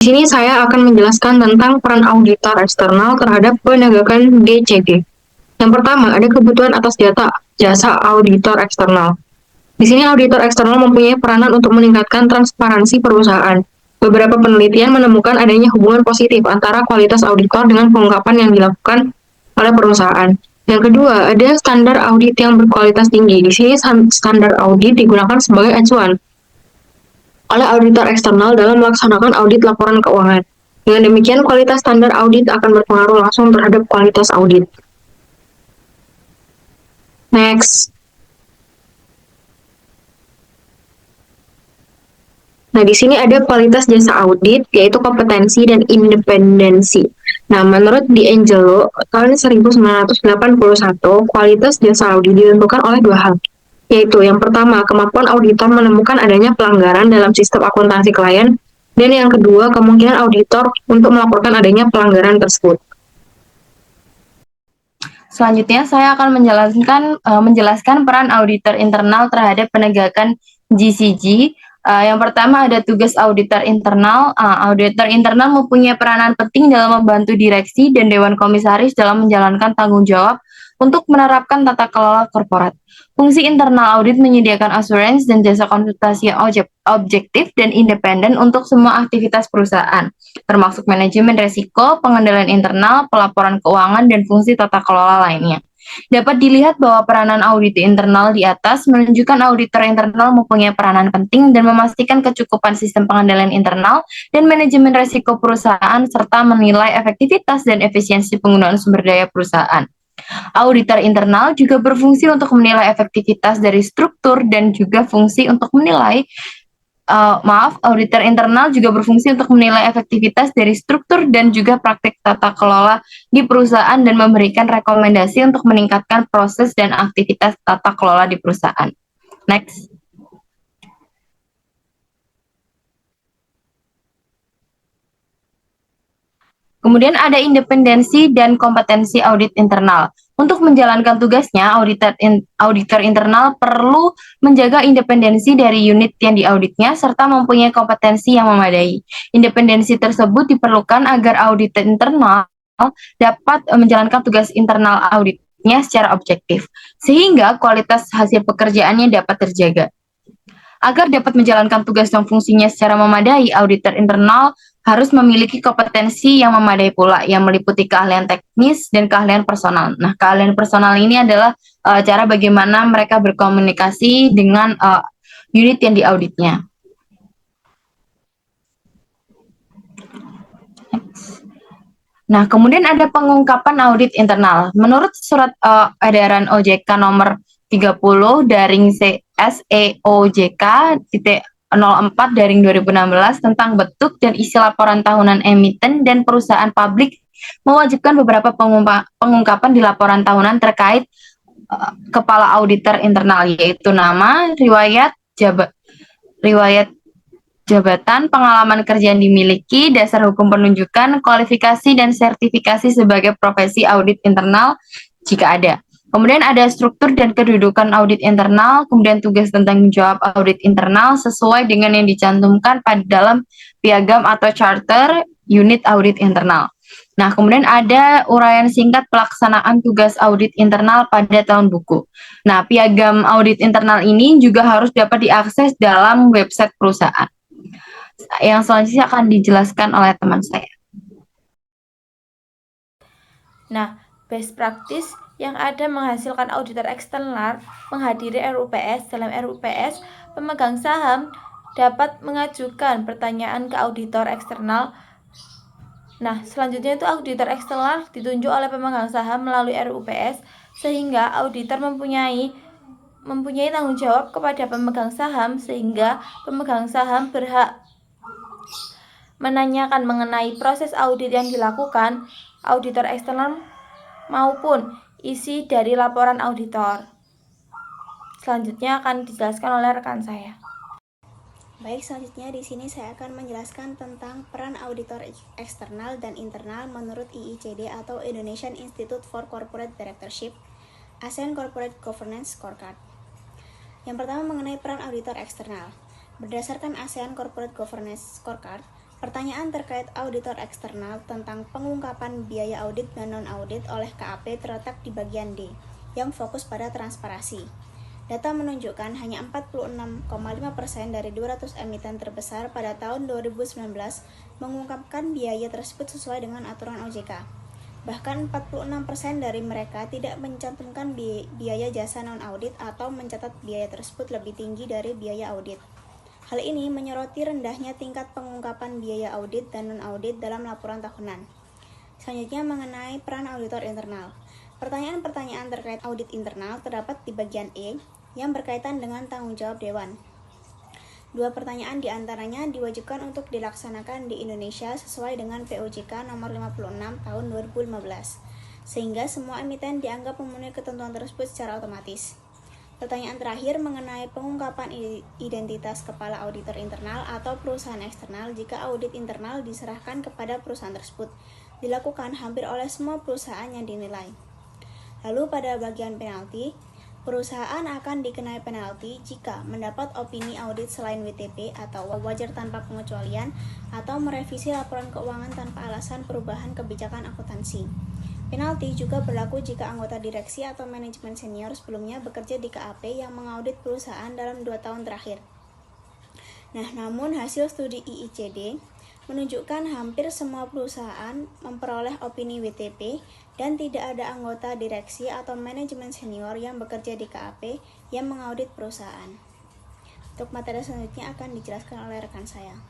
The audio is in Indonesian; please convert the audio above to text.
sini saya akan menjelaskan tentang peran auditor eksternal terhadap penegakan GCG. Yang pertama, ada kebutuhan atas jasa auditor eksternal. Di sini auditor eksternal mempunyai peranan untuk meningkatkan transparansi perusahaan. Beberapa penelitian menemukan adanya hubungan positif antara kualitas auditor dengan pengungkapan yang dilakukan oleh perusahaan. Yang kedua, ada standar audit yang berkualitas tinggi. Di sini standar audit digunakan sebagai acuan oleh auditor eksternal dalam melaksanakan audit laporan keuangan. Dengan demikian, kualitas standar audit akan berpengaruh langsung terhadap kualitas audit. Next. Nah, di sini ada kualitas jasa audit, yaitu kompetensi dan independensi. Nah, menurut D'Angelo, tahun 1981, kualitas jasa audit ditentukan oleh dua hal, yaitu yang pertama, kemampuan auditor menemukan adanya pelanggaran dalam sistem akuntansi klien, dan yang kedua, kemungkinan auditor untuk melaporkan adanya pelanggaran tersebut. Selanjutnya, saya akan menjelaskan peran auditor internal terhadap penegakan GCG. Yang pertama ada tugas auditor internal. Auditor internal mempunyai peranan penting dalam membantu direksi dan dewan komisaris dalam menjalankan tanggung jawab untuk menerapkan tata kelola korporat. Fungsi internal audit menyediakan assurance dan jasa konsultasi yang objektif dan independen untuk semua aktivitas perusahaan, termasuk manajemen risiko, pengendalian internal, pelaporan keuangan, dan fungsi tata kelola lainnya. Dapat dilihat bahwa peranan audit internal di atas menunjukkan auditor internal mempunyai peranan penting dan memastikan kecukupan sistem pengendalian internal dan manajemen risiko perusahaan serta menilai efektivitas dan efisiensi penggunaan sumber daya perusahaan. Auditor internal juga berfungsi untuk menilai efektivitas dari struktur dan juga fungsi untuk menilai auditor internal juga berfungsi untuk menilai efektivitas dari struktur dan juga praktik tata kelola di perusahaan dan memberikan rekomendasi untuk meningkatkan proses dan aktivitas tata kelola di perusahaan. Next. Kemudian ada independensi dan kompetensi audit internal. Untuk menjalankan tugasnya, auditor internal perlu menjaga independensi dari unit yang diauditnya serta mempunyai kompetensi yang memadai. Independensi tersebut diperlukan agar auditor internal dapat menjalankan tugas internal auditnya secara objektif, sehingga kualitas hasil pekerjaannya dapat terjaga. Agar dapat menjalankan tugas dan fungsinya secara memadai, auditor internal harus memiliki kompetensi yang memadai pula, yang meliputi keahlian teknis dan keahlian personal. Nah, keahlian personal ini adalah cara bagaimana mereka berkomunikasi dengan unit yang diauditnya. Nah, kemudian ada pengungkapan audit internal. Menurut surat edaran OJK nomor 30/SEOJK-04/2016 tentang bentuk dan isi laporan tahunan emiten dan perusahaan publik mewajibkan beberapa pengungkapan di laporan tahunan terkait kepala auditor internal, yaitu nama, riwayat jabatan, pengalaman kerja yang dimiliki, dasar hukum penunjukan, kualifikasi, dan sertifikasi sebagai profesi audit internal jika ada. Kemudian ada struktur dan kedudukan audit internal, kemudian tugas dan tanggung jawab audit internal sesuai dengan yang dicantumkan pada dalam piagam atau charter unit audit internal. Nah, kemudian ada uraian singkat pelaksanaan tugas audit internal pada tahun buku. Nah, piagam audit internal ini juga harus dapat diakses dalam website perusahaan. Yang selanjutnya akan dijelaskan oleh teman saya. Nah, best practice yang ada menghasilkan auditor eksternal menghadiri RUPS. Dalam RUPS, pemegang saham dapat mengajukan pertanyaan ke auditor eksternal. Nah, selanjutnya itu auditor eksternal ditunjuk oleh pemegang saham melalui RUPS, sehingga auditor mempunyai tanggung jawab kepada pemegang saham, sehingga pemegang saham berhak menanyakan mengenai proses audit yang dilakukan auditor eksternal maupun isi dari laporan auditor. Selanjutnya akan dijelaskan oleh rekan saya. Baik, selanjutnya di sini saya akan menjelaskan tentang peran auditor eksternal dan internal menurut IICD atau Indonesian Institute for Corporate Directorship, ASEAN Corporate Governance Scorecard. Yang pertama mengenai peran auditor eksternal. Berdasarkan ASEAN Corporate Governance Scorecard, Pertanyaan terkait auditor eksternal tentang pengungkapan biaya audit dan non-audit oleh KAP terletak di bagian D, yang fokus pada transparansi. Data menunjukkan hanya 46,5% dari 200 emiten terbesar pada tahun 2019 mengungkapkan biaya tersebut sesuai dengan aturan OJK. Bahkan 46% dari mereka tidak mencantumkan biaya jasa non-audit atau mencatat biaya tersebut lebih tinggi dari biaya audit. Hal ini menyoroti rendahnya tingkat pengungkapan biaya audit dan non-audit dalam laporan tahunan. Selanjutnya mengenai peran auditor internal. Pertanyaan-pertanyaan terkait audit internal terdapat di bagian E yang berkaitan dengan tanggung jawab Dewan. 2 pertanyaan diantaranya diwajibkan untuk dilaksanakan di Indonesia sesuai dengan POJK nomor 56 tahun 2015, sehingga semua emiten dianggap memenuhi ketentuan tersebut secara otomatis. Pertanyaan terakhir mengenai pengungkapan identitas kepala auditor internal atau perusahaan eksternal jika audit internal diserahkan kepada perusahaan tersebut, dilakukan hampir oleh semua perusahaan yang dinilai. Lalu pada bagian penalti, perusahaan akan dikenai penalti jika mendapat opini audit selain WTP atau wajar tanpa pengecualian atau merevisi laporan keuangan tanpa alasan perubahan kebijakan akuntansi. Penalti juga berlaku jika anggota direksi atau manajemen senior sebelumnya bekerja di KAP yang mengaudit perusahaan dalam 2 tahun terakhir. Namun hasil studi IICD menunjukkan hampir semua perusahaan memperoleh opini WTP dan tidak ada anggota direksi atau manajemen senior yang bekerja di KAP yang mengaudit perusahaan. Untuk materi selanjutnya akan dijelaskan oleh rekan saya.